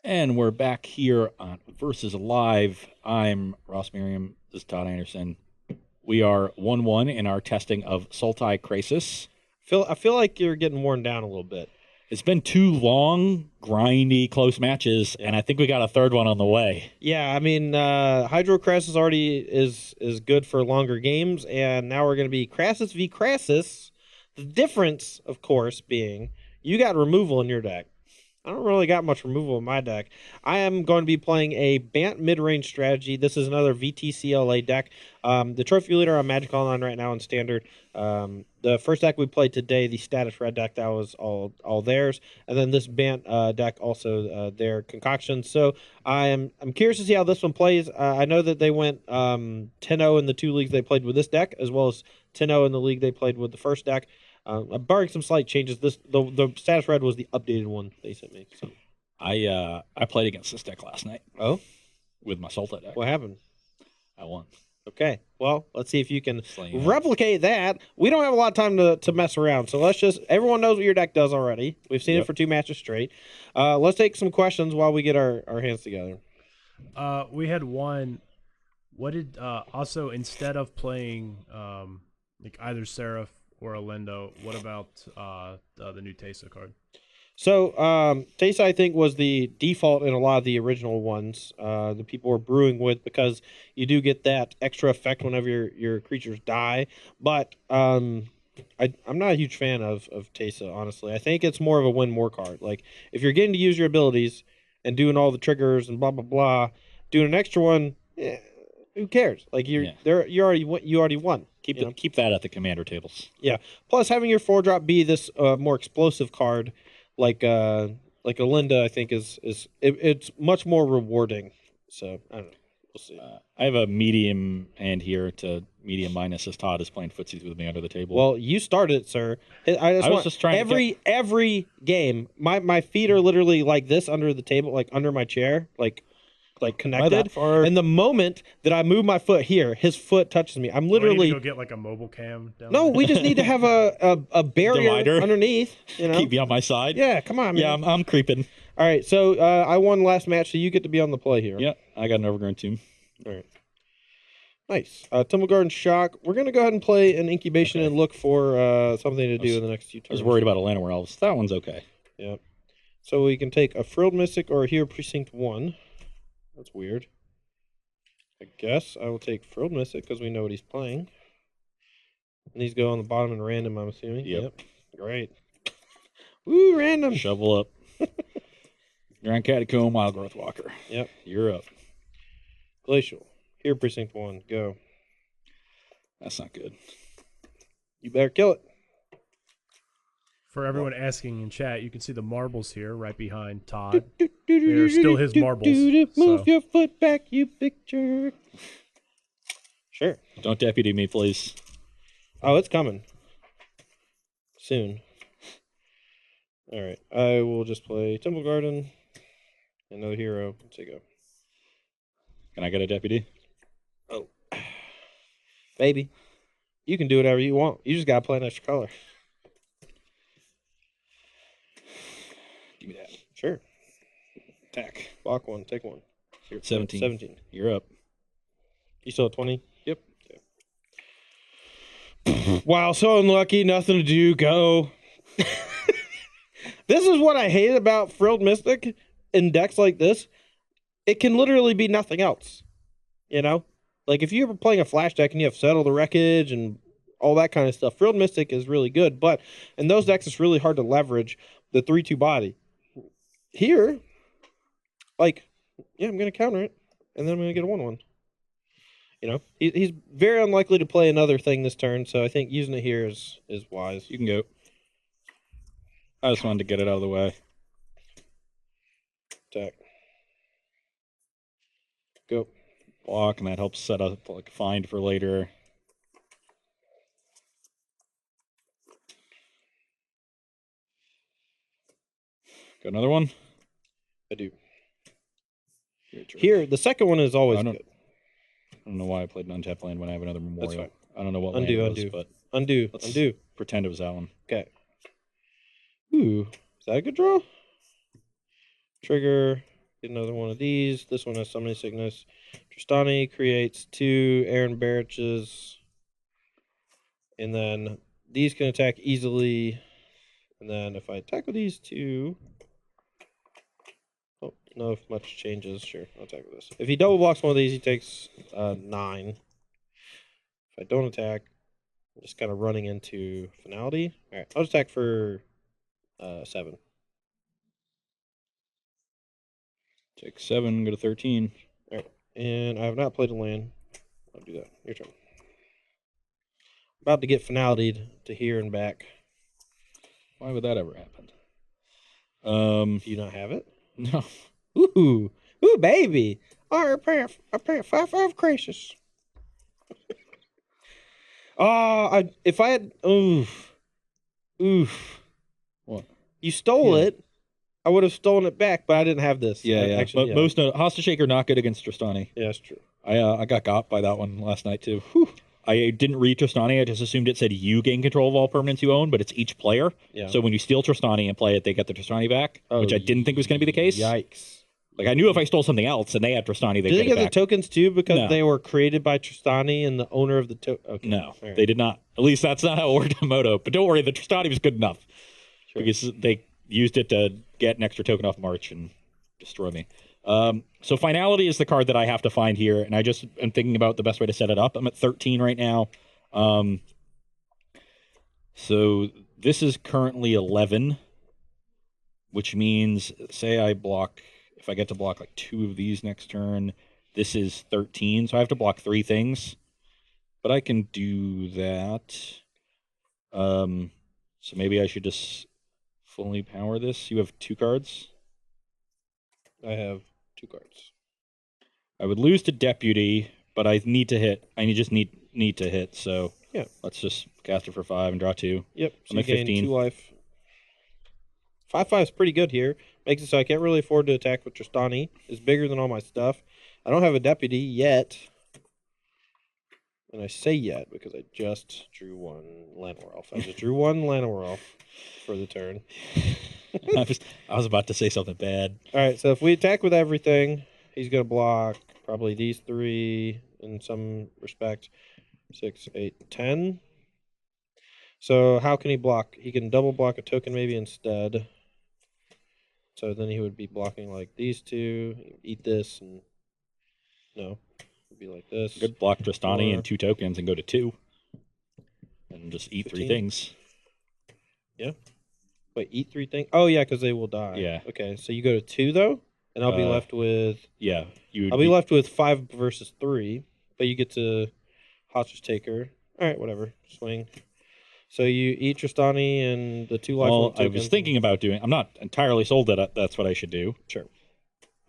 And we're back here on Versus Live. I'm Ross Merriam. This is Todd Anderson. We are 1-1 in our testing of Sultai Crisis. I feel like you're getting worn down a little bit. It's been 2 long, grindy, close matches, and I think we got a third one on the way. Yeah, I mean, Hydro Crassus already is good for longer games, and now we're going to be Crassus v. Crassus. The difference, of course, being you got removal in your deck. I don't really got much removal in my deck. I am going to be playing a Bant mid-range strategy. This is another VTCLA deck. The Trophy Leader on Magic Online right now in Standard. The first deck we played today, the Status Red deck, that was all theirs. And then this Bant deck also their concoction. So I'm curious to see how this one plays. I know that they went 10-0 in the 2 leagues they played with this deck, as well as 10-0 in the league they played with the first deck. Barring some slight changes, the Status Red was the updated one they sent me. So I played against this deck last night. Oh? With my Sultai deck. What happened? I won. Okay, well, let's see if you can replicate that. We don't have a lot of time to mess around, so everyone knows what your deck does already. We've seen it for 2 matches straight. Let's take some questions while we get our hands together. We had one. What did, also, instead of playing like either Seraph or Alendo, what about the new Tesa card? So, Tesa, I think, was the default in a lot of the original ones the people were brewing with, because you do get that extra effect whenever your creatures die. But I'm not a huge fan of Tesa, honestly. I think it's more of a win more card. Like, if you're getting to use your abilities and doing all the triggers and blah, blah, blah, doing an extra one, who cares? Like, you already won. Keep that at the commander tables. Yeah. Plus, having your 4-drop be this more explosive card, like Alinda, I think it's much more rewarding. So I don't know. We'll see. I have a medium hand here to medium minus, as Todd is playing footsies with me under the table. Well, you started it, sir. I was just trying every game. My feet are literally like this under the table, like under my chair, like connected. And the moment that I move my foot here, his foot touches me. I'm literally. Do I need to go get like a mobile cam down No, there? we just need to have a barrier Divider underneath. You know? Keep me on my side. Yeah, come on, man. Yeah, I'm creeping. All right, so I won last match, so you get to be on the play here. Yeah, I got an Overgrown Tomb. All right. Nice. Tumblegarden Shock. We're going to go ahead and play an Incubation and look for something to do in the next few turns. I was worried about a Llanowar Elves. That one's okay. Yep. So we can take a Frilled Mystic or here Precinct 1. That's weird. I guess I will take Frilled Mystic because we know what he's playing. And these go on the bottom in random, I'm assuming. Yep. Great. Woo, random. Shovel up. Grand Catacomb, Wild Growth Walker. Yep. You're up. Glacial. Here, Precinct 1. Go. That's not good. You better kill it. For everyone asking in chat, you can see the marbles here right behind Todd. They're still his marbles. Move your foot back, you big jerk. Sure. Don't deputy me, please. Oh, it's coming. Soon. All right. I will just play Temple Garden. Another hero. Let's go. Can I get a deputy? Oh. Baby. You can do whatever you want. You just got to play an extra color. Give me that. Sure. Attack. Block 1. Take 1. You're at 17. 17. You're up. You still at 20? Yep. Okay. Wow, so unlucky. Nothing to do. Go. This is what I hate about Frilled Mystic in decks like this. It can literally be nothing else. You know? Like, if you're playing a Flash deck and you have Settle the Wreckage and all that kind of stuff, Frilled Mystic is really good. But in those decks, it's really hard to leverage the 3/2 body. Here, like, yeah, I'm going to counter it, and then I'm going to get a 1/1. You know? He's very unlikely to play another thing this turn, so I think using it here is wise. You can go. I just wanted to get it out of the way. Attack. Go. Block, and that helps set up like find for later. Got another one? I do. Here, the second one is always good. I don't know why I played an untapped land when I have another Memorial. That's fine. I don't know what undo, land it was, undo. but undo, let's undo. Pretend it was that one. Okay. Ooh, is that a good draw? Trigger. Get another one of these. This one has Summoning Sickness. Tristani creates 2 Aaron Barraches. And then these can attack easily. And then if I attack with these 2... Oh, no, if much changes. Sure, I'll attack with this. If he double blocks one of these, he takes 9. If I don't attack, I'm just kind of running into Finality. All right, I'll just attack for 7. Take 7, go to 13. All right, and I have not played a land. I'll do that. Your turn. About to get Finality to here and back. Why would that ever happen? Do you not have it? No. Ooh, baby! A pair of 5/5 crisis. If I had oof. What? You stole Yeah. it. I would have stolen it back, but I didn't have this. Yeah, yeah. Actually, But most Hostage Shaker not good against Tristani. yeah, that's true. I got by that one last night too. Whew. I didn't read Tristani. I just assumed it said you gain control of all permanents you own, but it's each player. Yeah. So when you steal Tristani and play it, they get the Tristani back, which I didn't think was going to be the case. Yikes! Like I knew if I stole something else and they had Tristani, they'd Did they get it get the back. tokens too because No. they were created by Tristani and the owner of the token? Okay. No, All right. they did not. At least that's not how it worked in Moto. But don't worry, the Tristani was good enough Sure. because they used it to get an extra token off March and destroy me. So Finality is the card that I have to find here, and I just am thinking about the best way to set it up. I'm at 13 right now. So this is currently 11, which means, say I block, if I get to block like 2 of these next turn, this is 13, so I have to block 3 things. But I can do that. So maybe I should just fully power this. You have 2 cards? I have 2 cards. I would lose to Deputy, but I need to hit. I just need to hit, so Yeah. let's just cast it for 5 and draw 2. Yep. So I'm you at gain 15. 2 life. 5/5 is pretty good here. Makes it so I can't really afford to attack with Tristani. It's bigger than all my stuff. I don't have a Deputy yet. And I say yet because I just drew 1 Llanowar Elf. I just drew 1 Llanowar Elf for the turn. I was about to say something bad. All right, so if we attack with everything, he's going to block probably these 3 in some respect. 6, 8, 10. So how can he block? He can double block a token maybe instead. So then he would be blocking like these 2. Eat this and no. It would be like this. Good block Tristani 4. and 2 tokens and go to 2. And just eat 3 15. things. Yeah. Wait, eat 3 things? Oh yeah, because they will die. Yeah. Okay, so you go to 2 though, and I'll be left with. Yeah. I'll be left with 5 versus 3, but you get to hostage taker. All right, whatever. Swing. So you eat Tristani and the 2 life. Well, I was thinking about doing. I'm not entirely sold that that's what I should do. Sure.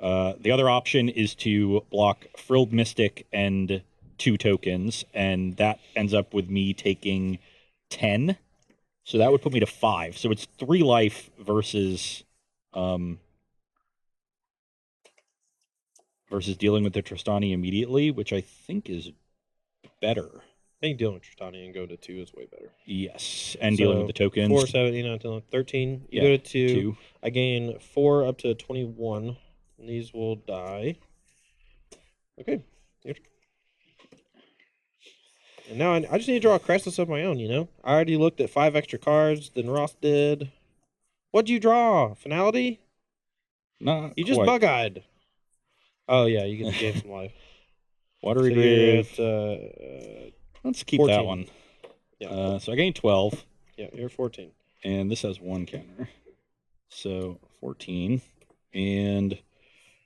The other option is to block Frilled Mystic and 2 tokens, and that ends up with me taking 10. So that would put me to 5. So it's 3 life versus dealing with the Tristani immediately, which I think is better. I think dealing with Tristani and go to 2 is way better. Yes, and dealing with the tokens. 4, 7, 8, 9, 10, 13. You go to 2. I gain 4 up to 21. And these will die. Okay. And now I just need to draw a Crestus of my own, you know? I already looked at 5 extra cards than Ross did. What'd you draw? Finality? Not You just quite. bug-eyed. Oh, yeah, you get to gain some life. Watery So Grave. you're at, Let's keep 14. that one. yeah, So I gained 12, yeah, you're 14. and this has 1 counter. So 14. And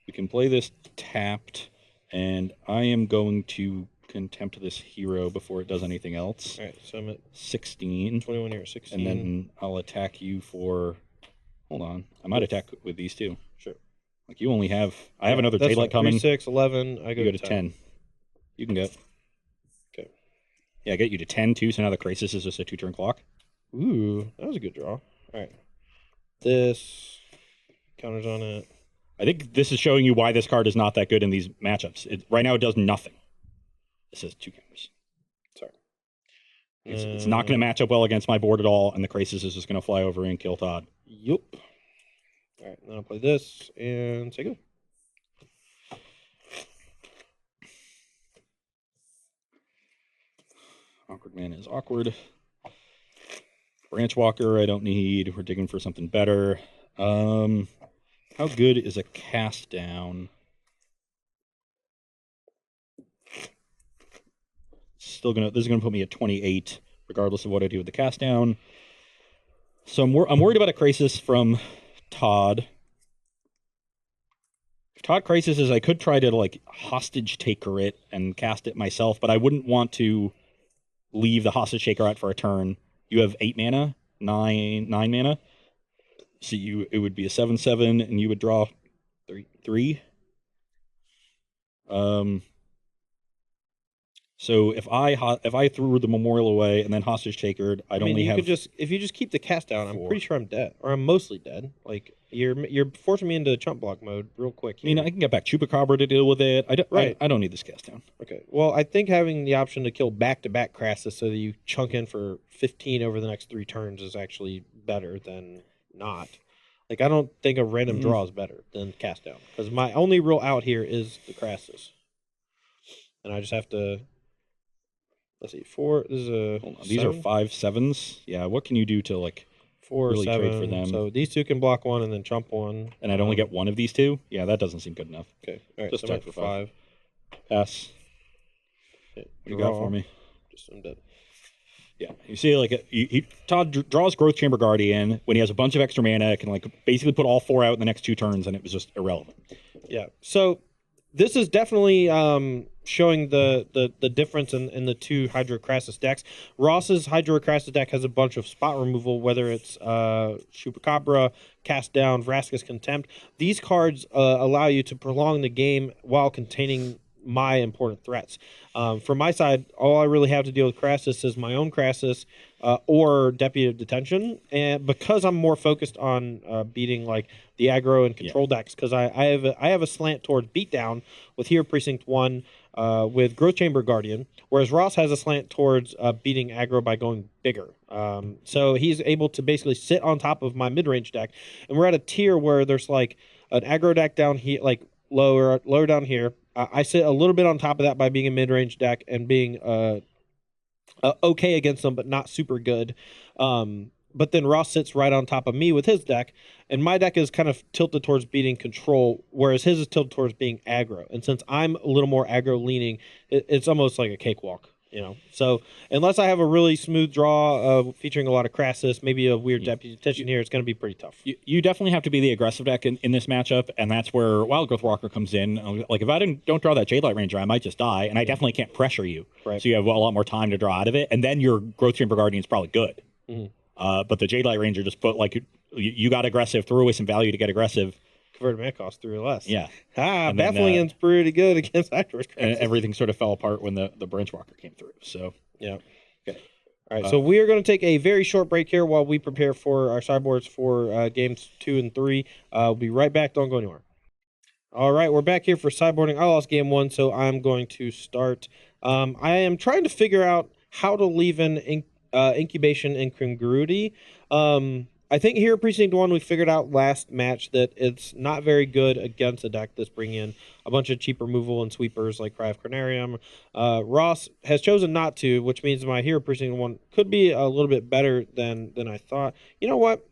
we can play this tapped, and I am going to contempt this hero before it does anything else. All right, so I'm at 16. 21, you're at 16. And then I'll attack you for... Hold on. I might attack with these 2. Sure. Like, you only have... I have another That's daylight fine. coming. 3, 6, 11. I You go go to 10. You can go. Okay. Yeah, I get you to 10, too, so now the Crisis is just a 2-turn clock. Ooh, that was a good draw. All right. This counters on it. I think this is showing you why this card is not that good in these matchups. Right now, it does nothing. It says 2 counters. Sorry. It's not going to match up well against my board at all, and the Crisis is just going to fly over and kill Todd. Yup. All right, then I'll play this and say go. Awkward Man is awkward. Branch Walker, I don't need. We're digging for something better. How good is a cast down? This is gonna put me at 28, regardless of what I do with the cast down. So I'm worried about a crisis from Todd. If Todd crisis is, I could try to like hostage taker it and cast it myself, but I wouldn't want to leave the hostage taker out for a turn. You have 8 mana, 9 mana. So it would be a 7/7, and you would draw 3. So if I threw the memorial away and then hostage takered, if you just keep the cast down, 4. I'm pretty sure I'm dead, or I'm mostly dead. Like you're forcing me into chump block mode real quick. I mean, I can get back Chupacabra to deal with it. Right. I don't need this cast down. Okay. Well, I think having the option to kill back-to-back Crassus so that you chunk in for 15 over the next 3 turns is actually better than not. Like, I don't think a random draw is better than cast down, because my only real out here is the Crassus, and I just have to. Let's see, 4. This is a. These are 5/7s. Yeah. What can you do to like 4 really 7 trade for them? So these 2 can block 1 and then chump 1. And I'd only get one of these 2? Yeah, that doesn't seem good enough. Okay. All right. Just so I'm start at for 5. Pass. Okay, What do you got for me? Just I'm dead. Yeah, you see, like Todd draws Growth Chamber Guardian when he has a bunch of extra mana. Can like basically put all 4 out in the next 2 turns, and it was just irrelevant. Yeah. So this is definitely showing the difference in the 2 Hydrocrassus decks. Ross's Hydrocrassus deck has a bunch of spot removal, whether it's Chupacabra, Cast Down, Vraska's Contempt. These cards allow you to prolong the game while containing my important threats. From my side, all I really have to deal with Crassus is my own Crassus or Deputy of Detention, and because I'm more focused on beating like the aggro and control decks, because I have a slant towards beatdown with here Precinct 1 with Growth Chamber Guardian, whereas Ross has a slant towards beating aggro by going bigger. So he's able to basically sit on top of my mid-range deck, and we're at a tier where there's like an aggro deck down here, like lower down here. I sit a little bit on top of that by being a mid-range deck and being okay against them, but not super good. But then Ross sits right on top of me with his deck, and my deck is kind of tilted towards beating control, whereas his is tilted towards being aggro. And since I'm a little more aggro leaning, it's almost like a cakewalk, you know. So unless I have a really smooth draw featuring a lot of Crassus, maybe a weird Deputy Detention here, it's going to be pretty tough. You definitely have to be the aggressive deck in this matchup, and that's where Wild Growth Walker comes in. Like if I don't draw that Jade Light Ranger, I might just die, and I definitely can't pressure you. Right. So you have a lot more time to draw out of it, and then your Growth Chamber Guardian is probably good. But the Jade Light Ranger just put like you got aggressive, threw away some value to get aggressive. Converted mana cost 3 or less. Yeah. Baffling's pretty good against Hydros. And everything sort of fell apart when the Branch Walker came through. So yeah. Okay. All right, so we are going to take a very short break here while we prepare for our sideboards for games 2 and 3. We'll be right back. Don't go anywhere. All right, we're back here for sideboarding. I lost game 1, so I'm going to start. I am trying to figure out how to leave in incubation incongruity. I think here Precinct 1 we figured out last match that it's not very good against a deck that's bringing in a bunch of cheap removal and sweepers like Cry of Carnarium. Ross has chosen not to, which means my Hero Precinct 1 could be a little bit better than I thought. You know what?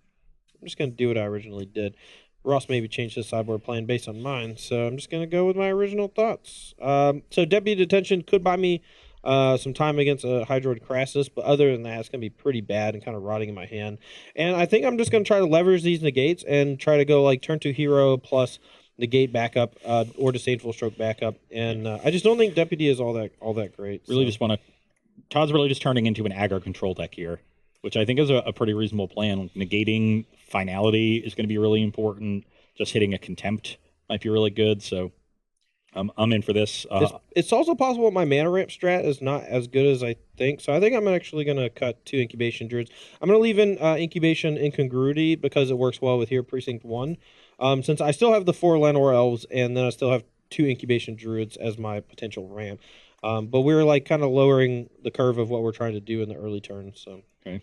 I'm just going to do what I originally did. Ross maybe changed his sideboard plan based on mine, so I'm just going to go with my original thoughts. So Deputy Detention could buy me some time against a Hydroid Crassus, but other than that, it's going to be pretty bad and kind of rotting in my hand. And I think I'm just going to try to leverage these negates and try to go like turn 2 hero plus negate backup or disdainful stroke backup. And I just don't think Deputy is all that great. Really just want to... Todd's really just turning into an aggro control deck here, which I think is a pretty reasonable plan. Negating finality is going to be really important. Just hitting a contempt might be really good, so... I'm in for this. It's also possible my mana ramp strat is not as good as I think, so I think I'm actually going to cut 2 incubation druids. I'm going to leave in incubation incongruity because it works well with here Precinct 1. Since I still have the 4 Lenore elves, and then I still have 2 incubation druids as my potential ramp. But we're like kind of lowering the curve of what we're trying to do in the early turns. So Okay.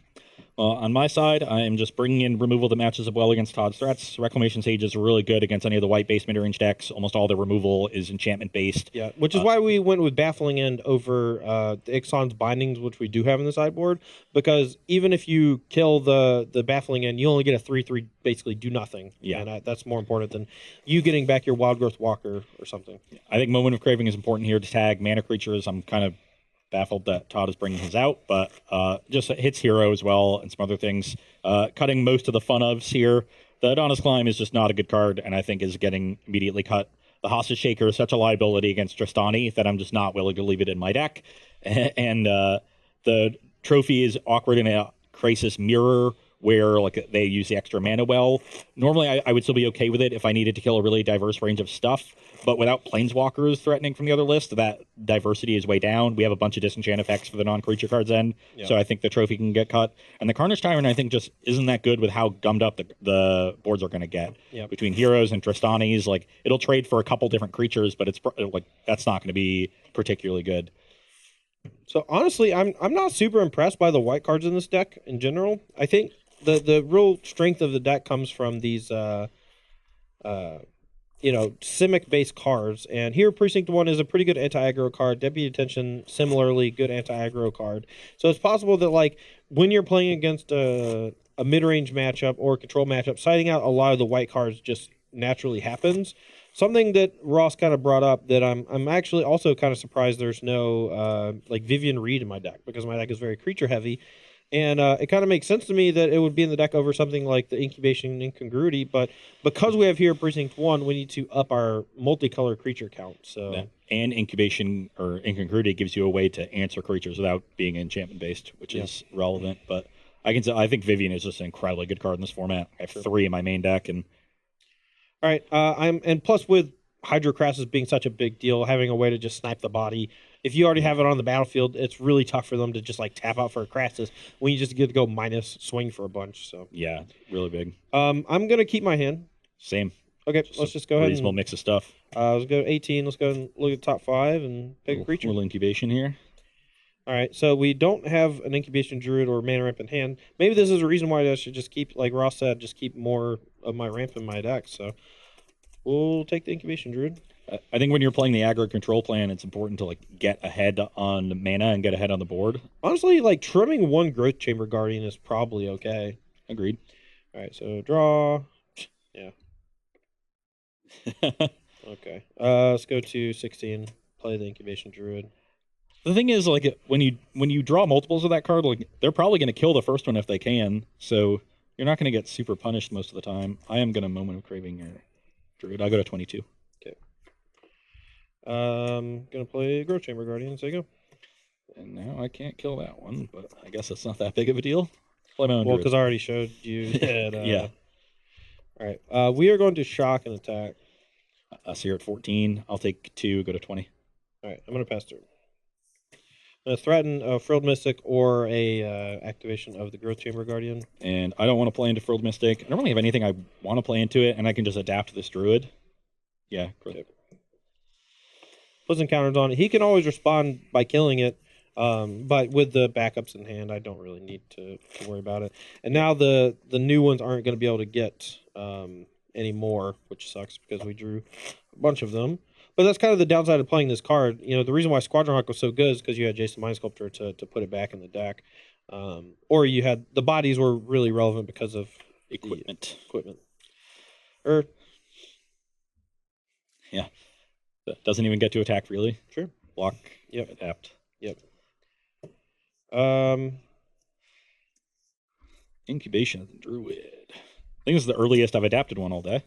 On my side, I am just bringing in removal that matches up well against Todd's threats. Reclamation Sage is really good against any of the white-based mid-range decks. Almost all the removal is enchantment-based. Yeah, which is why we went with Baffling End over the Ixalan's Bindings, which we do have in the sideboard, because even if you kill the Baffling End, you only get a 3/3, basically do nothing. Yeah. And that's more important than you getting back your Wild Growth Walker or something. I think Moment of Craving is important here to tag mana creatures. I'm kind of baffled that Todd is bringing his out, but just hits hero as well and some other things. Cutting most of the fun ofs here. The Adonis Climb is just not a good card, and I think is getting immediately cut. The Hostage Shaker is such a liability against Tristani that I'm just not willing to leave it in my deck. And the trophy is awkward in a Crisis Mirror, where like they use the extra mana well. Normally, I would still be okay with it if I needed to kill a really diverse range of stuff, but without Planeswalkers threatening from the other list, that diversity is way down. We have a bunch of disenchant effects for the non-creature cards then, so I think the trophy can get cut. And the Carnage Tyrant, I think, just isn't that good with how gummed up the boards are going to get. Between Heroes and Tristanis, like, it'll trade for a couple different creatures, but it's like that's not going to be particularly good. So honestly, I'm not super impressed by the white cards in this deck in general. I think the real strength of the deck comes from these Simic based cards, and here Precinct 1 is a pretty good anti-aggro card. Deputy Attention, similarly good anti-aggro card. So it's possible that like when you're playing against a mid-range matchup or control matchup, siding out a lot of the white cards just naturally happens. Something that Ross kind of brought up that I'm actually also kind of surprised there's no like Vivian Reed in my deck, because my deck is very creature heavy. And it kind of makes sense to me that it would be in the deck over something like the Incubation Incongruity, but because we have here Precinct 1, we need to up our multicolor creature count. So and Incubation or Incongruity gives you a way to answer creatures without being enchantment based, which is relevant. But I think Vivian is just an incredibly good card in this format. I have 3 in my main deck, and all right, and plus with Hydrocrassus being such a big deal, having a way to just snipe the body. If you already have it on the battlefield, it's really tough for them to just like tap out for a Crassus when you just get to go minus swing for a bunch. So yeah, really big. I'm gonna keep my hand. Same. Okay, let's just go ahead. Reasonable mix of stuff. Let's go 18. Let's go and look at the top 5 and pick a creature. Little incubation here. All right, so we don't have an Incubation Druid or Mana Ramp in hand. Maybe this is a reason why I should just keep, like Ross said, just keep more of my ramp in my deck. So we'll take the Incubation Druid. I think when you're playing the aggro control plan, it's important to like get ahead on the mana and get ahead on the board. Honestly, like trimming 1 Growth Chamber Guardian is probably okay. Agreed. All right, so draw. Yeah. Okay. Let's go to 16. Play the Incubation Druid. The thing is, like, when you draw multiples of that card, like they're probably going to kill the first one if they can. So you're not going to get super punished most of the time. I am going to Moment of Craving your Druid. I'll go to 22. Gonna play Growth Chamber Guardian, so you go. And now I can't kill that one, but I guess it's not that big of a deal. Play my own. Well, because I already showed you that. Yeah. All right. We are going to shock and attack. So you're at 14. I'll take 2, go to 20. All right, I'm gonna pass through. I'm gonna threaten a Frilled Mystic or a activation of the Growth Chamber Guardian. And I don't want to play into Frilled Mystic. I don't really have anything I want to play into it, and I can just adapt to this Druid. Yeah. Okay. Puts encounters on it. He can always respond by killing it, but with the backups in hand, I don't really need to worry about it. And now the new ones aren't going to be able to get any more, which sucks because we drew a bunch of them. But that's kind of the downside of playing this card. You know, the reason why Squadron Hawk was so good is because you had Jason Mind Sculptor to put it back in the deck, or you had the bodies were really relevant because of equipment. Or yeah. Doesn't even get to attack, really. Sure. Block. Yep. Adapt. Yep. Incubation of the Druid. I think this is the earliest I've adapted one all day.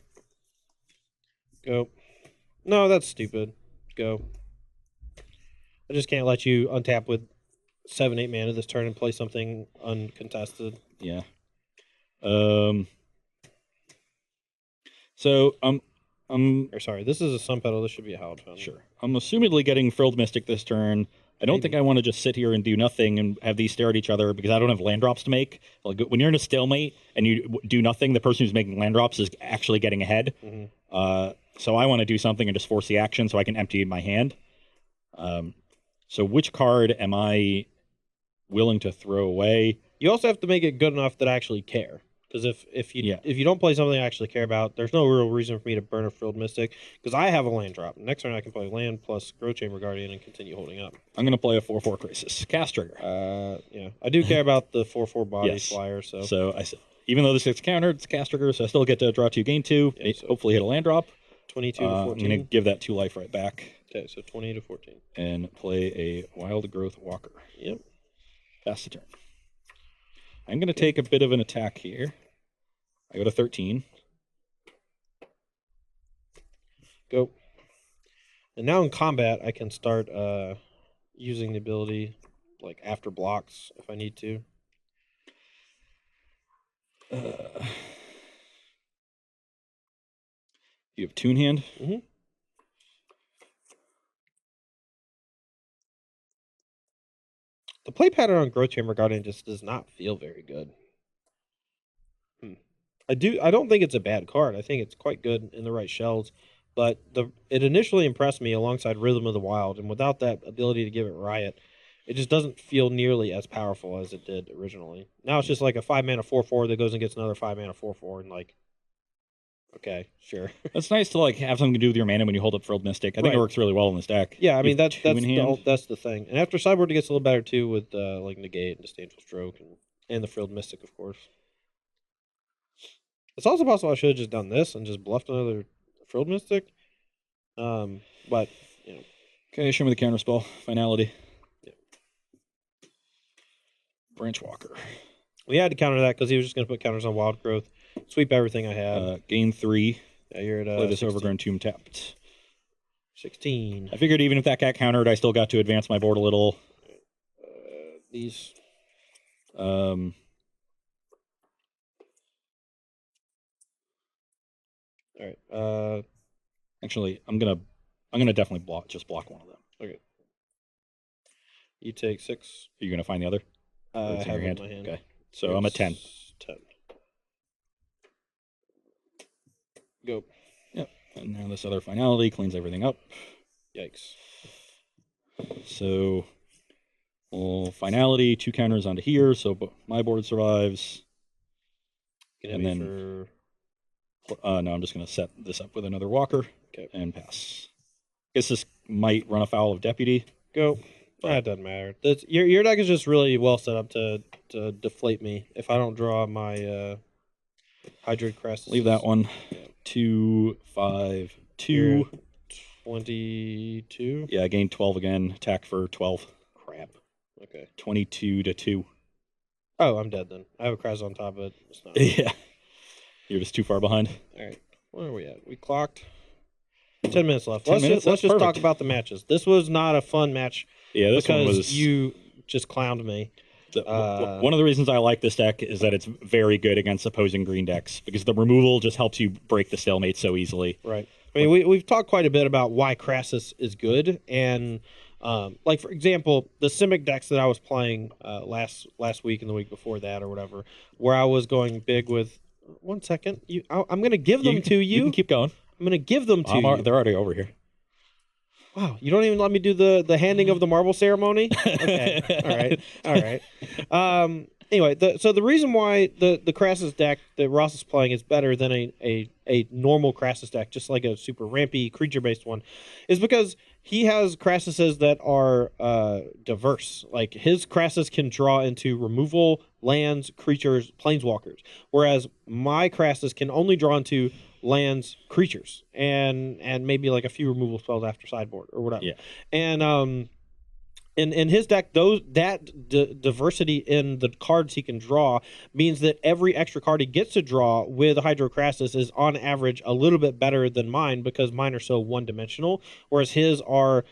Go. No, that's stupid. Go. I just can't let you untap with 7-8 mana this turn and play something uncontested. Yeah. So or sorry, this is a Sun Petal. This should be a Hallowed Fountain. Sure. I'm assumedly getting Frilled Mystic this turn. I don't think I want to just sit here and do nothing and have these stare at each other because I don't have land drops to make. Like when you're in a stalemate and you do nothing, the person who's making land drops is actually getting ahead. Mm-hmm. So I want to do something and just force the action so I can empty my hand. So which card am I willing to throw away? You also have to make it good enough that I actually care. Because if you don't play something I actually care about, there's no real reason for me to burn a Frilled Mystic. Because I have a land drop. Next turn I can play land plus Growth Chamber Guardian and continue holding up. I'm going to play a 4/4 Crisis. Cast trigger. Yeah, I do care about the 4/4 body Yes. flyer. So I said, even though this gets countered, it's cast trigger, so I still get to draw 2, gain 2. Yeah, so hopefully hit a land drop. 22 to 14. I'm going to give that 2 life right back. Okay, so 20 to 14. And play a Wild Growth Walker. Yep. Pass the turn. I'm going to take a bit of an attack here. I go to 13. Go. And now in combat, I can start using the ability like after blocks if I need to. You have Toon Hand? Mm-hmm. The play pattern on Growth Chamber Guardian just does not feel very good. I don't think it's a bad card. I think it's quite good in the right shells. But it initially impressed me alongside Rhythm of the Wild, and without that ability to give it Riot, it just doesn't feel nearly as powerful as it did originally. Now it's just like a 5-mana 4/4 that goes and gets another 5-mana 4/4, and like, okay, sure. It's nice to like have something to do with your mana when you hold up Frilled Mystic. I think it works really well in this deck. Yeah, I mean that's hand. that's the thing. And after Sideboard, it gets a little better too with like Negate and Disdainful Stroke and the Frilled Mystic, of course. It's also possible I should have just done this and just bluffed another Frilled Mystic. But you know. Okay, show me the counter spell. Finality. Yeah. Branch Walker. We had to counter that because he was just going to put counters on Wild Growth, sweep everything I had. Gain 3. Yeah, you're at play this 16. Overgrown Tomb tapped. 16. I figured even if that got countered, I still got to advance my board a little. These. All right. Actually, I'm gonna definitely block one of them. Okay. You take 6. Are you gonna find the other? I have it in my hand. Okay. So I'm at 10. 10. Go. Yep. And now this other finality cleans everything up. Yikes. So, finality 2 counters onto here, so my board survives. And then no, I'm just going to set this up with another walker. Okay. And pass. Guess this might run afoul of Deputy. Go. That doesn't matter. Your deck is just really well set up to deflate me if I don't draw my Hydroid Crest. Leave that one. Yeah. 2, 5, 2. 22. Yeah, I gained 12 again. Attack for 12. Crap. Okay. 22 to 2. Oh, I'm dead then. I have a Crest on top of it. It's not. Yeah. You're just too far behind. All right. Where are we at? We clocked. 10 minutes left. 10 minutes? Let's just talk about the matches. This was not a fun match. Yeah, this because one was. You just clowned me. One of the reasons I like this deck is that it's very good against opposing green decks because the removal just helps you break the stalemate so easily. Right. I mean, we've talked quite a bit about why Crassus is good, and like for example, the Simic decks that I was playing last week and the week before that or whatever, where I was going big with. 1 second, I'm going to give them to you. You can keep going. I'm going to give them to you. They're already over here. Wow, you don't even let me do the handing of the marble ceremony? Okay, all right. Anyway, so the reason why the Crassus deck that Ross is playing is better than a normal Crassus deck, just like a super rampy creature-based one, is because he has Crassuses that are diverse. Like, his Crassus can draw into removal, lands, creatures, planeswalkers, whereas my Crassus can only draw into lands, creatures, and maybe like a few removal spells after sideboard or whatever. Yeah. And in his deck, diversity in the cards he can draw means that every extra card he gets to draw with Hydrocrassus is on average a little bit better than mine because mine are so one-dimensional, whereas his are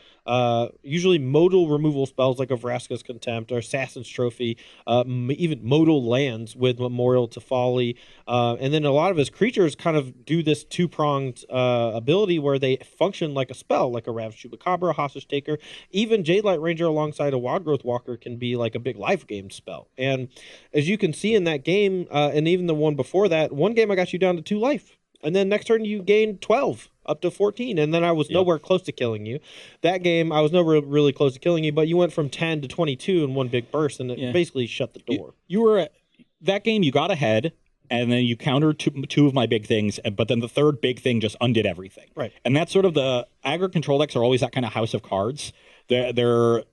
usually modal removal spells like a Vraska's Contempt or Assassin's Trophy, even modal lands with Memorial to Folly, and then a lot of his creatures kind of do this two-pronged ability where they function like a spell, like a Ravaged Chupacabra, Hostage Taker. Even Jadelight Ranger alongside a Wild Growth Walker can be like a big life game spell. And as you can see in that game, and even the one before that, one game I got you down to 2 life. And then next turn you gain 12. up to 14, and then I was nowhere close to killing you. That game, I was nowhere really close to killing you, but you went from 10 to 22 in one big burst, and it basically shut the door. You were that game. You got ahead, and then you countered two of my big things, but then the third big thing just undid everything. Right. And that's sort of the aggro control decks are always that kind of house of cards. Their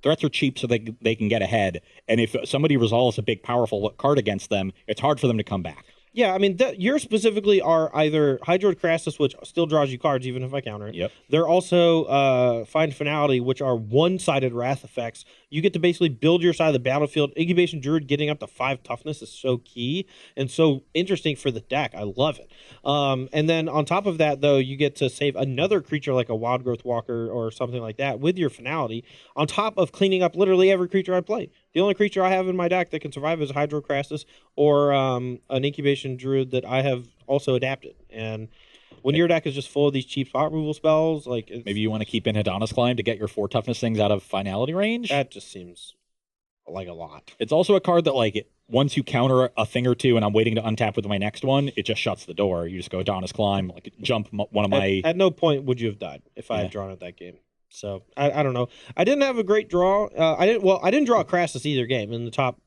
threats are cheap, so they can get ahead. And if somebody resolves a big powerful card against them, it's hard for them to come back. Yeah, I mean, yours specifically are either Hydroid Crassus, which still draws you cards even if I counter it. Yep. They're also Find Finality, which are one-sided Wrath effects. You get to basically build your side of the battlefield. Incubation Druid getting up to 5 toughness is so key and so interesting for the deck. I love it. And then on top of that, though, you get to save another creature like a Wild Growth Walker or something like that with your Finality, on top of cleaning up literally every creature I play. The only creature I have in my deck that can survive is Hydro Crassus or an Incubation Druid that I have also adapted. And when your deck is just full of these cheap spot removal spells, like maybe you want to keep in Adonis Climb to get your 4 toughness things out of finality range. That just seems like a lot. It's also a card that, like, once you counter a thing or two and I'm waiting to untap with my next one, it just shuts the door. You just go Adonis Climb, like jump one of my... At no point would you have died if I had drawn at that game. So I don't know. I didn't have a great draw. I didn't draw a Crassus either game in the top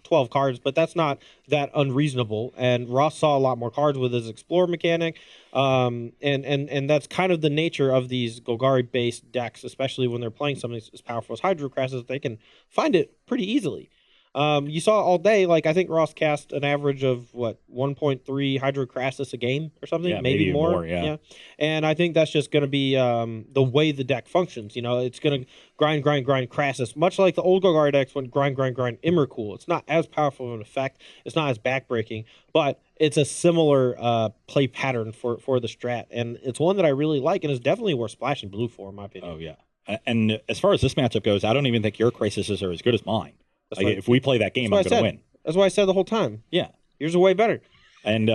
12 cards, but that's not that unreasonable. And Ross saw a lot more cards with his Explorer mechanic. And that's kind of the nature of these Golgari-based decks, especially when they're playing something as powerful as Hydro Crassus. They can find it pretty easily. You saw all day, like, I think Ross cast an average of, 1.3 Hydro Crassus a game or something? Yeah, maybe more. Yeah. And I think that's just going to be the way the deck functions. You know, it's going to grind Crassus, much like the old Golgari decks went grind Emrakul. It's not as powerful of an effect. It's not as backbreaking, but it's a similar play pattern for the strat. And it's one that I really like, and it's definitely worth splashing blue for, in my opinion. Oh, yeah. And as far as this matchup goes, I don't even think your Crasises are as good as mine. Like, if we play that game, I'm going to win. That's what I said the whole time. Yeah. Yours are way better. And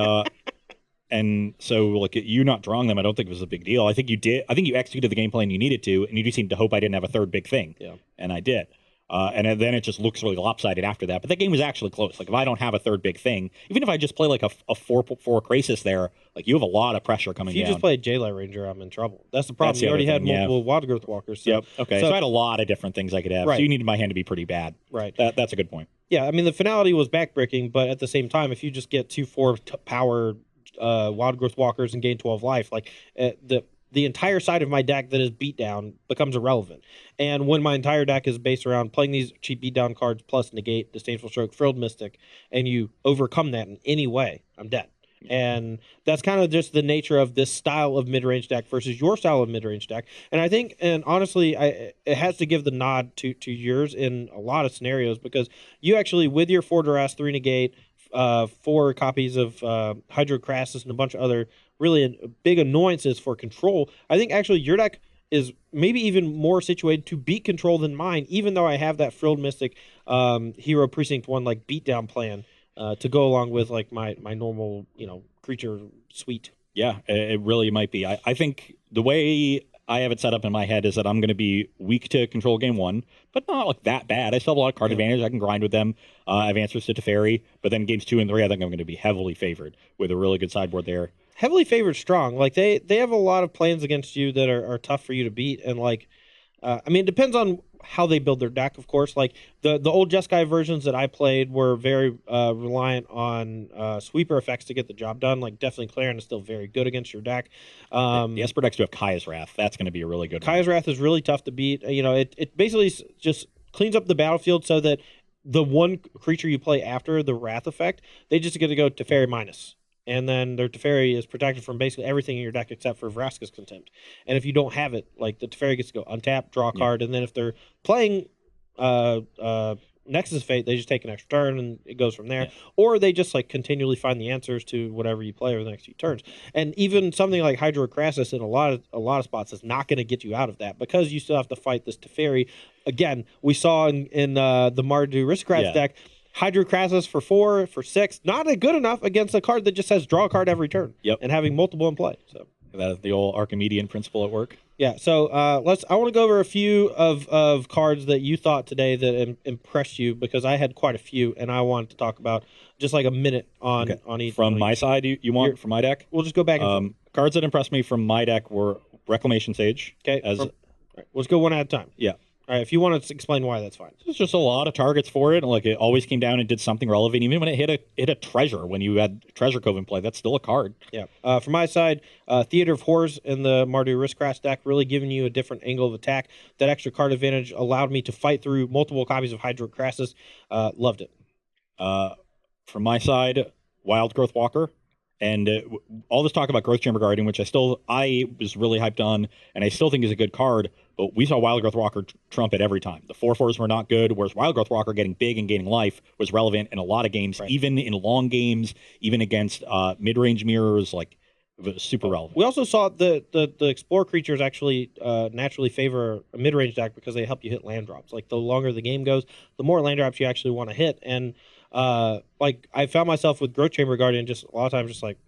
and so, like, you not drawing them, I don't think it was a big deal. I think you did. I think you executed the game plan you needed to, and you just seemed to hope I didn't have a third big thing. Yeah. And I did. And then it just looks really lopsided after that. But that game was actually close. Like, if I don't have a third big thing, even if I just play like a 4/4 Krasis there, like, you have a lot of pressure coming down. If you just played J-Light Ranger, I'm in trouble. That's the problem. That's the you already had thing, multiple Wild Growth Walkers. So. Yep. Okay. So I had a lot of different things I could have. Right. So you needed my hand to be pretty bad. Right. That's a good point. Yeah, I mean, the Finality was backbreaking, but at the same time, if you just get 2/4 power Wild Growth Walkers and gain 12 life, like, the entire side of my deck that is beatdown becomes irrelevant. And when my entire deck is based around playing these cheap beatdown cards plus negate, Disdainful Stroke, Frilled Mystic, and you overcome that in any way, I'm dead. And that's kind of just the nature of this style of mid-range deck versus your style of mid-range deck. And I think, and honestly, it has to give the nod to yours in a lot of scenarios, because you actually, with your 4 duress, 3 negate, 4 copies of Hydro Crassus, and a bunch of other really big annoyances for control, I think actually your deck is maybe even more situated to beat control than mine, even though I have that Frilled Mystic Hero Precinct 1 like beatdown plan to go along with like my normal, creature suite. Yeah, it really might be. I think the way I have it set up in my head is that I'm going to be weak to control game 1, but not like that bad. I still have a lot of card advantage. I can grind with them. I have answers to Teferi, but then games 2 and 3, I think I'm going to be heavily favored with a really good sideboard there. Heavily favored strong. Like they have a lot of plans against you that are tough for you to beat. And like, it depends on how they build their deck, of course. Like the old Jeskai versions that I played were very reliant on sweeper effects to get the job done. Like definitely Clarion is still very good against your deck. The Esper decks do have Kaya's Wrath. That's going to be a really good one. Kaya's Wrath is really tough to beat. It basically just cleans up the battlefield so that the one creature you play after the Wrath effect, they just get to go Teferi minus. And then their Teferi is protected from basically everything in your deck except for Vraska's Contempt. And if you don't have it, like the Teferi gets to go untap, draw a card, and then if they're playing Nexus Fate, they just take an extra turn and it goes from there. Yeah. Or they just like continually find the answers to whatever you play over the next few turns. And even something like Hydro Crassus in a lot of spots is not going to get you out of that because you still have to fight this Teferi. Again, we saw in the Mardu Aristocrats deck, Hydro Crassus for 4, for 6, not good enough against a card that just says draw a card every turn. Yep. And having multiple in play. So That the old Archimedean principle at work. Yeah, so I want to go over a few of cards that you thought today that impressed you, because I had quite a few, and I wanted to talk about just like a minute on each. From my side, you want from my deck? We'll just go back and forth. Cards that impressed me from my deck were Reclamation Sage. Okay, let's go one at a time. Yeah. All right, if you want to explain why, that's fine. There's just a lot of targets for it. Like, it always came down and did something relevant. Even when it hit a treasure, when you had Treasure Cove in play, that's still a card. Yeah. From my side, Theater of Horrors in the Mardu Riskcraft deck, really giving you a different angle of attack. That extra card advantage allowed me to fight through multiple copies of Hydro Crassus. Loved it. From my side, Wild Growth Walker. And all this talk about Growth Chamber Guardian, which I was really hyped on, and I still think is a good card, but we saw Wild Growth Walker trump it every time. The 4/4s were not good, whereas Wild Growth Walker getting big and gaining life was relevant in a lot of games, even in long games, even against mid-range mirrors, like super relevant. We also saw the Explorer creatures actually naturally favor a mid-range deck because they help you hit land drops. Like, the longer the game goes, the more land drops you actually want to hit, and like, I found myself with Growth Chamber Guardian just a lot of times just like,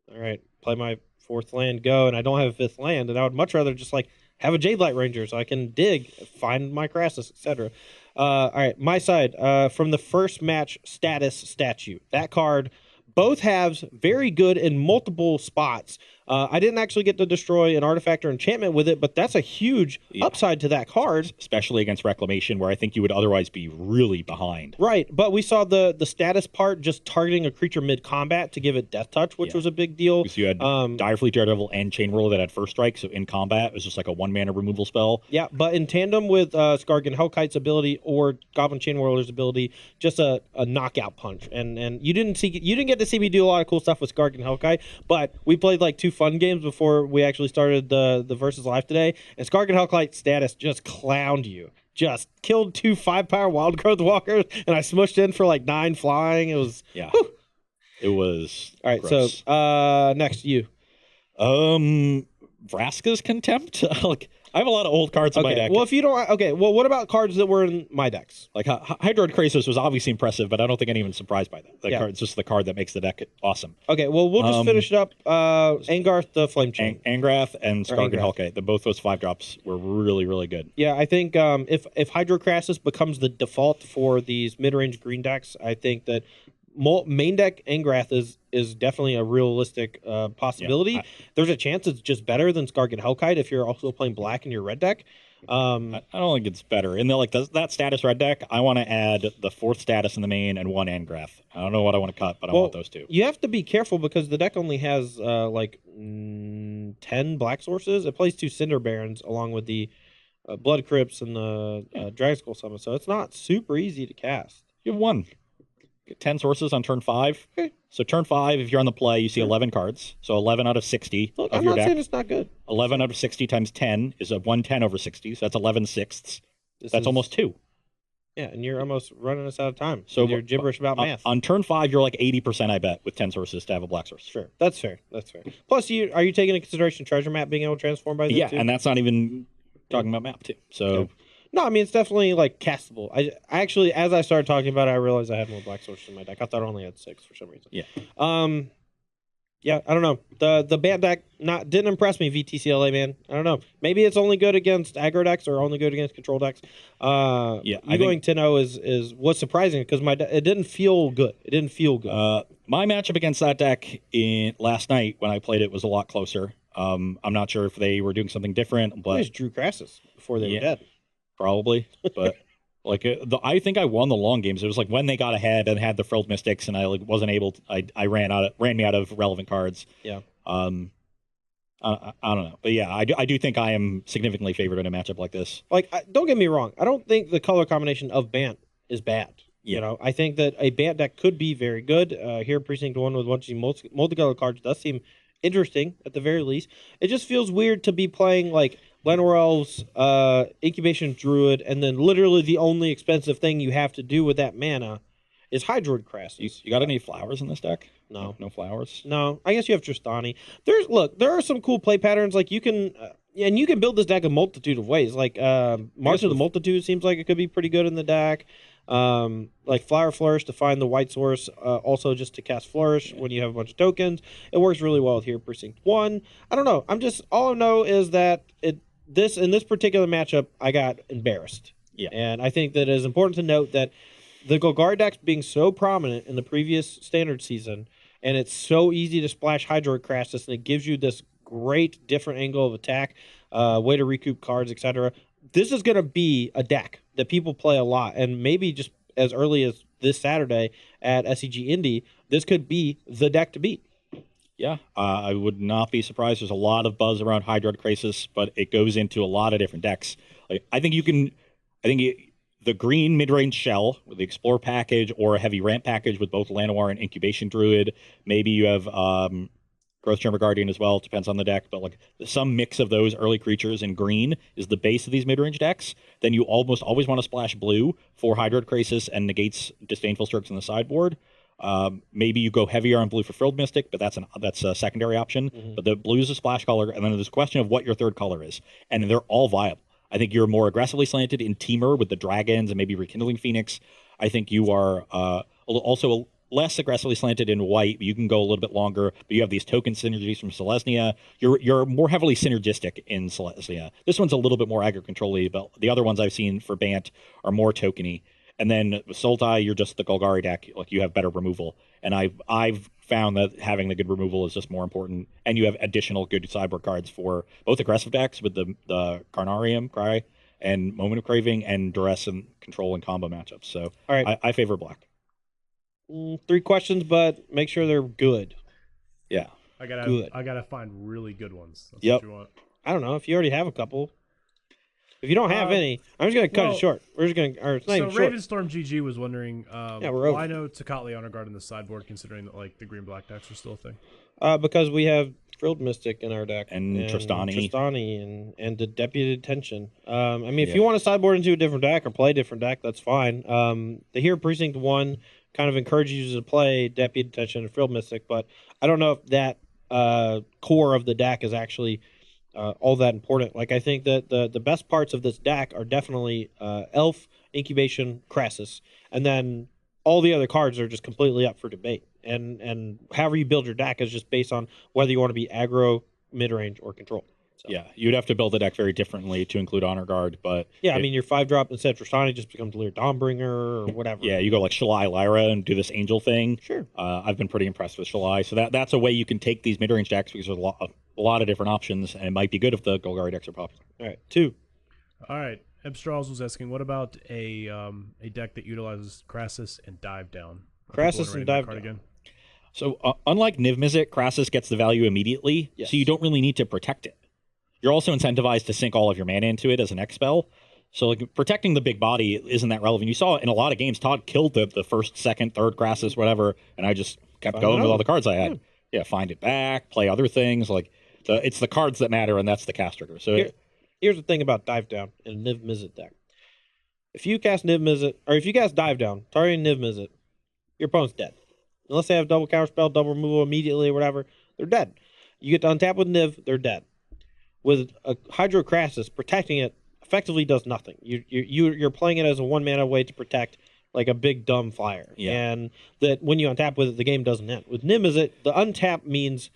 all right, play my 4th land, go, and I don't have a 5th land, and I would much rather just like have a Jade Light Ranger so I can dig, find my Crassus, etc. All right, my side, from the first match status statue. That card, both halves very good in multiple spots. I didn't actually get to destroy an artifact or enchantment with it, but that's a huge upside to that card. Especially against Reclamation, where I think you would otherwise be really behind. Right, but we saw the status part just targeting a creature mid-combat to give it Death Touch, which was a big deal. Because you had Direfleet Daredevil and Chain Whirler that had first strike, so in combat, it was just like a 1-mana removal spell. Yeah, but in tandem with Skargan Hellkite's ability or Goblin Chain Whirler's ability, just a knockout punch. And you didn't get to see me do a lot of cool stuff with Skargan Hellkite, but we played like 2 fun games before we actually started the Versus Live today, and Skargan Hellkite status just clowned you. Just killed 2 5-power Wild Growth Walkers, and I smushed in for like 9 flying. It was whew. It was all right. gross. So next you. Vraska's Contempt. Like, I have a lot of old cards in my deck. Well, if you don't, well, what about cards that were in my decks? Like, Hydroid Krasos was obviously impressive, but I don't think anyone's surprised by that. Card, it's just the card that makes the deck awesome. Okay, well, we'll just finish it up. Angarth the Flame Chain. Angrath and Skargan Hellkite. Both those 5-drops were really, really good. Yeah, I think if Hydro Crassus becomes the default for these mid-range green decks, I think that main deck Angrath is definitely a realistic possibility. Yeah, there's a chance it's just better than Skargan Hellkite if you're also playing black in your red deck. I don't think it's better. In that status red deck, I want to add the 4th status in the main and 1 Angrath. I don't know what I want to cut, but I want those 2. You have to be careful because the deck only has like 10 black sources. It plays 2 Cinder Barons along with the Blood Crypts and the Dragon Skull Summon, so it's not super easy to cast. You have 1. 10 sources on turn 5. Okay. So turn 5, if you're on the play, you see 11 cards. So 11 out of 60 Look, of I'm your not deck. saying it's not good. 11 out of 60 times 10 is a 110 over 60. So that's 11 sixths. That's almost 2. Yeah, and you're almost running us out of time. So you're gibberish about math. On turn 5, you're like 80%, I bet, with 10 sources to have a black source. Sure, that's fair. That's fair. Plus, are you taking into consideration treasure map being able to transform by the too? And that's not even talking about map too. So. Yeah. No, I mean, it's definitely, like, castable. I actually, as I started talking about it, I realized I had more black sources in my deck. I thought I only had 6 for some reason. Yeah. Yeah, I don't know. The Bant deck didn't impress me, VTCLA, man. I don't know. Maybe it's only good against aggro decks or only good against control decks. I think 10-0 was surprising because it didn't feel good. It didn't feel good. My matchup against that deck last night when I played it was a lot closer. I'm not sure if they were doing something different, but I just drew Crassus before they were dead. Probably, but like I think I won the long games. It was like when they got ahead and had the Frilled Mystics, and I wasn't able to. I ran me out of relevant cards. Yeah. I don't know, but yeah, I do think I am significantly favored in a matchup like this. Like, don't get me wrong. I don't think the color combination of Bant is bad. Yeah. You know, I think that a Bant deck could be very good. Here, Precinct 1 with a bunch of multicolored cards does seem interesting at the very least. It just feels weird to be playing like Llanowar Elves, Incubation Druid, and then literally the only expensive thing you have to do with that mana is Hydroid Crassus. You got any flowers in this deck? No. No flowers? No. I guess you have Tristani. There are some cool play patterns. Like, you can and you can build this deck a multitude of ways. Like, March of the Multitude seems like it could be pretty good in the deck. like Flower Flourish to find the white source, also just to cast Flourish when you have a bunch of tokens. It works really well here, Precinct 1. I don't know. All I know is that in this particular matchup, I got embarrassed. Yeah. And I think that it is important to note that the Golgari deck being so prominent in the previous standard season, and it's so easy to splash Hydroid Crassus, and it gives you this great different angle of attack, way to recoup cards, etc. This is going to be a deck that people play a lot, and maybe just as early as this Saturday at SEG Indy, this could be the deck to beat. Yeah, I would not be surprised. There's a lot of buzz around Hydroid Crisis, but it goes into a lot of different decks. Like the green mid-range shell with the Explore package or a heavy ramp package with both Llanowar and Incubation Druid. Maybe you have Growth Chamber Guardian as well. Depends on the deck, but like some mix of those early creatures in green is the base of these mid-range decks. Then you almost always want to splash blue for Hydroid Crisis and negates Disdainful Strokes in the sideboard. Maybe you go heavier on blue for Frilled Mystic, but that's a secondary option. Mm-hmm. But the blue is a splash color, and then there's a question of what your third color is, and they're all viable. I think you're more aggressively slanted in Teamer with the dragons and maybe Rekindling Phoenix. I think you are also less aggressively slanted in white. You can go a little bit longer, but you have these token synergies from Selesnya. You're more heavily synergistic in Selesnya. This one's a little bit more aggro control-y, but the other ones I've seen for Bant are more tokeny. And then with Sultai, you're just the Golgari deck. Like you have better removal, and I've found that having the good removal is just more important. And you have additional good sideboard cards for both aggressive decks with the Carnarium Cry and Moment of Craving and Duress and Control and combo matchups. So all right, I favor black. 3 questions, but make sure they're good. Yeah, I gotta find really good ones. That's Yep. what you want. I don't know if you already have a couple. If you don't have any, I'm just gonna cut it short. We're just gonna. Or it's not So even short. Ravenstorm GG was wondering, we're over. why no Tocatli Honor Guard in the sideboard, considering that like the green black decks are still a thing. Because we have Frilled Mystic in our deck and Tristani and the Deputy Detention. I mean, if you want to sideboard into a different deck or play a different deck, that's fine. The here Precinct 1 kind of encourages you to play Deputy Detention and Frilled Mystic, but I don't know if that core of the deck is actually all that important. Like, I think that the best parts of this deck are definitely Elf, Incubation, Crassus, and then all the other cards are just completely up for debate. And however you build your deck is just based on whether you want to be aggro, mid-range, or control. So. Yeah, you'd have to build the deck very differently to include Honor Guard, but yeah, I mean, your 5-drop instead of Tristani just becomes Lear Dawnbringer or whatever. Yeah, you go like Shalai Lyra and do this Angel thing. Sure. I've been pretty impressed with Shalai, so that's a way you can take these mid-range decks because there's a lot of different options, and it might be good if the Golgari decks are popular. All right, 2. All right, Ebstrals was asking, what about a deck that utilizes Crassus and Dive Down? Crassus and Dive Down. Again? So unlike Niv Mizzet, Crassus gets the value immediately, so you don't really need to protect it. You're also incentivized to sink all of your mana into it as an X spell. So like protecting the big body isn't that relevant. You saw in a lot of games, Todd killed the first, second, third Crassus, whatever, and I just kept going with all the cards I had. Yeah, find it back, play other things. Like it's the cards that matter, and that's the cast trigger. So here's the thing about Dive Down in a Niv Mizzet deck. If you cast Niv Mizzet, or if you cast Dive Down, targeting Niv Mizzet, your opponent's dead. Unless they have double counterspell, double removal immediately, or whatever, they're dead. You get to untap with Niv, they're dead. With a Hydro Crassus, protecting it effectively does nothing. You're playing it as a 1-mana way to protect like a big dumb flyer. Yeah. And that when you untap with it, the game doesn't end. With Nim, the untap means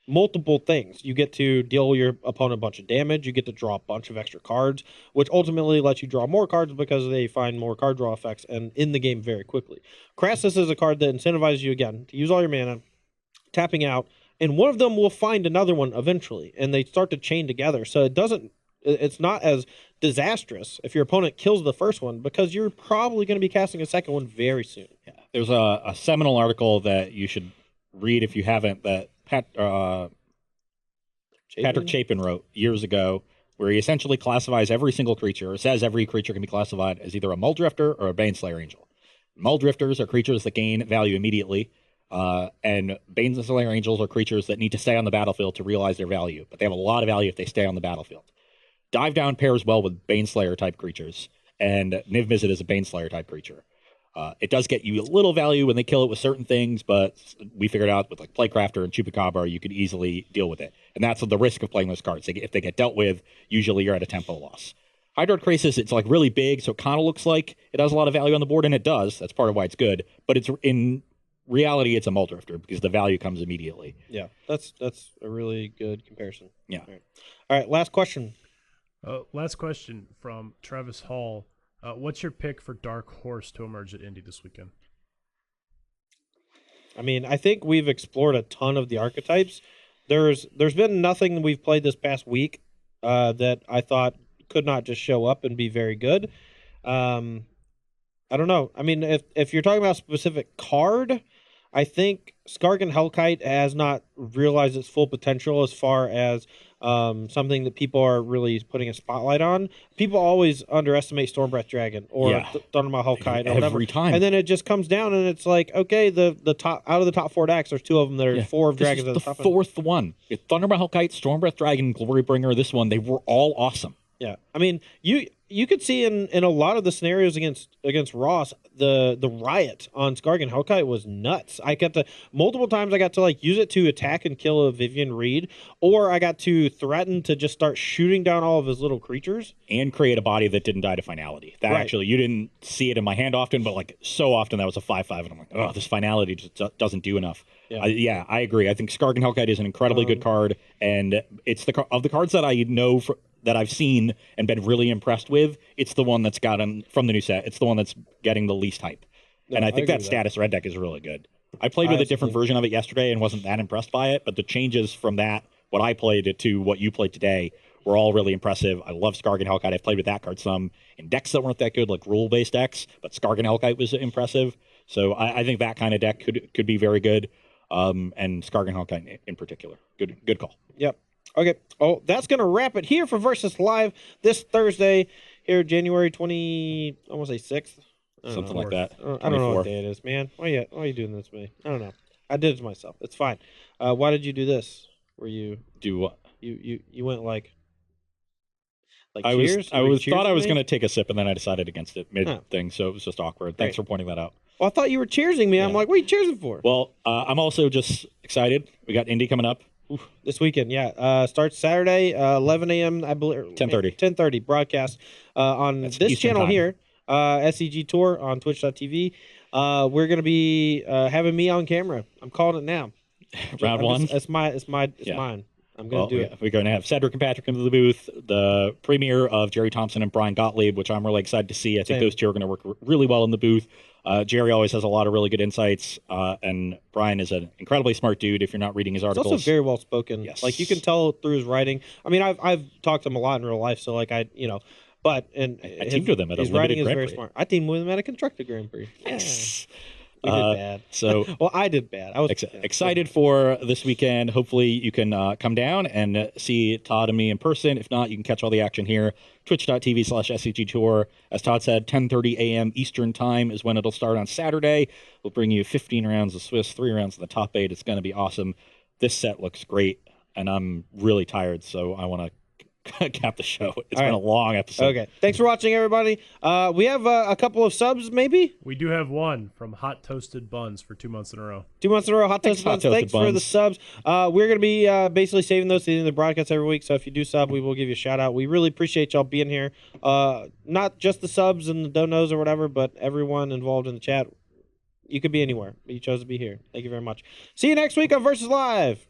multiple things. You get to deal your opponent a bunch of damage. You get to draw a bunch of extra cards, which ultimately lets you draw more cards because they find more card draw effects and in the game very quickly. Crassus is a card that incentivizes you again to use all your mana, tapping out, and one of them will find another one eventually, and they start to chain together. So it's not as disastrous if your opponent kills the first one because you're probably going to be casting a second one very soon. Yeah. There's a seminal article that you should read if you haven't that Patrick Chapin wrote years ago, where he essentially classifies every single creature, or says every creature can be classified as either a Muldrifter or a Baneslayer Angel. Muldrifters are creatures that gain value immediately, and Baneslayer Angels are creatures that need to stay on the battlefield to realize their value, but they have a lot of value if they stay on the battlefield. Dive Down pairs well with Baneslayer type creatures, and Niv Mizzet is a Baneslayer type creature. It does get you a little value when they kill it with certain things, but we figured out with like Playcrafter and Chupacabra, you could easily deal with it. And that's the risk of playing those cards. If they get dealt with, usually you're at a tempo loss. Hydroid it's like really big, so it kind of looks like it has a lot of value on the board, and it does. That's part of why it's good. But it's in reality, it's a Muldrifter because the value comes immediately. Yeah, that's a really good comparison. Yeah. All right, last question. Last question from Travis Hall. What's your pick for Dark Horse to emerge at Indy this weekend? I mean, I think we've explored a ton of the archetypes. There's been nothing we've played this past week that I thought could not just show up and be very good. I don't know. I mean, if you're talking about a specific card, I think Skargan Hellkite has not realized its full potential as far as something that people are really putting a spotlight on. People always underestimate Stormbreath Dragon or Thundermaw Hellkite or whatever. Every time. And then it just comes down and it's like, okay, the top out of the top 4 decks, there's 2 of them that are 4 of dragons at the top. The fourth one. Thunderbolt Hellkite, Stormbreath Dragon, Glorybringer, this one, they were all awesome. Yeah. I mean, you could see in a lot of the scenarios against Ross, the riot on Skargan Hellkite was nuts. I got to multiple times I got to like use it to attack and kill a Vivian Reed, or I got to threaten to just start shooting down all of his little creatures. And create a body that didn't die to finality. That actually, you didn't see it in my hand often, but like so often that was a 5/5, and I'm like, oh, this finality just doesn't do enough. Yeah, I agree. I think Skargan Hellkite is an incredibly good card, and it's of the cards that I know that I've seen and been really impressed with, it's the one that's gotten from the new set. It's the one that's getting the least hype. Yeah, and I think that status red deck is really good. I played with a different version of it yesterday and wasn't that impressed by it, but the changes from that, what I played it to what you played today, were all really impressive. I love Skargan Hellkite. I've played with that card some in decks that weren't that good, like rule-based decks, but Skargan Hellkite was impressive. So I think that kind of deck could be very good, and Skargan Hellkite in particular. Good call. Yep. Okay. Oh, that's going to wrap it here for Versus Live this Thursday, here January 20, I want to say 6th. Something like that. I don't know what day it is, man. Why are you doing this to me? I don't know. I did it to myself. It's fine. Why did you do this? Were you do what? You went like I cheers? thought I was going to take a sip, and then I decided against it mid thing, so it was just awkward. Thanks for pointing that out. Well, I thought you were cheersing me. I'm like, what are you cheersing for? Well, I'm also just excited. We got Indy coming up. This weekend, starts Saturday, 11 a.m. I believe 10:30. 10:30 broadcast on this Eastern channel time. here, SEG Tour on Twitch.tv. We're gonna be having me on camera. I'm calling it now. Round one. It's mine. I'm gonna do it. We're going to have Cedric and Patrick into the booth. The premiere of Jerry Thompson and Brian Gottlieb, which I'm really excited to see. I think those two are going to work really well in the booth. Jerry always has a lot of really good insights, and Brian is an incredibly smart dude. If you're not reading his articles, He's also very well spoken. Yes. Like you can tell through his writing. I mean, I've talked to him a lot in real life, so like I teamed with him at a his limited writing is Grand very Prix. smart. I teamed with him at a constructed Grand Prix. Yes. We did bad. So well, I did bad. I was excited for this weekend. Hopefully you can come down and see Todd and me in person. If not, you can catch all the action here. Twitch.tv/SCG Tour. As Todd said, 10:30 a.m. Eastern time is when it'll start on Saturday. We'll bring you 15 rounds of Swiss, 3 rounds of the top 8. It's going to be awesome. This set looks great, and I'm really tired, so I want to cap the show. It's been a long episode. Okay. Thanks for watching, everybody. We have a couple of subs, maybe? We do have one from Hot Toasted Buns for 2 months in a row. 2 months in a row. Hot Toasted Buns. Thanks for the subs. We're going to be basically saving those to the end of the broadcast every week. So if you do sub, we will give you a shout out. We really appreciate y'all being here. Not just the subs and the donos or whatever, but everyone involved in the chat. You could be anywhere, but you chose to be here. Thank you very much. See you next week on Versus Live.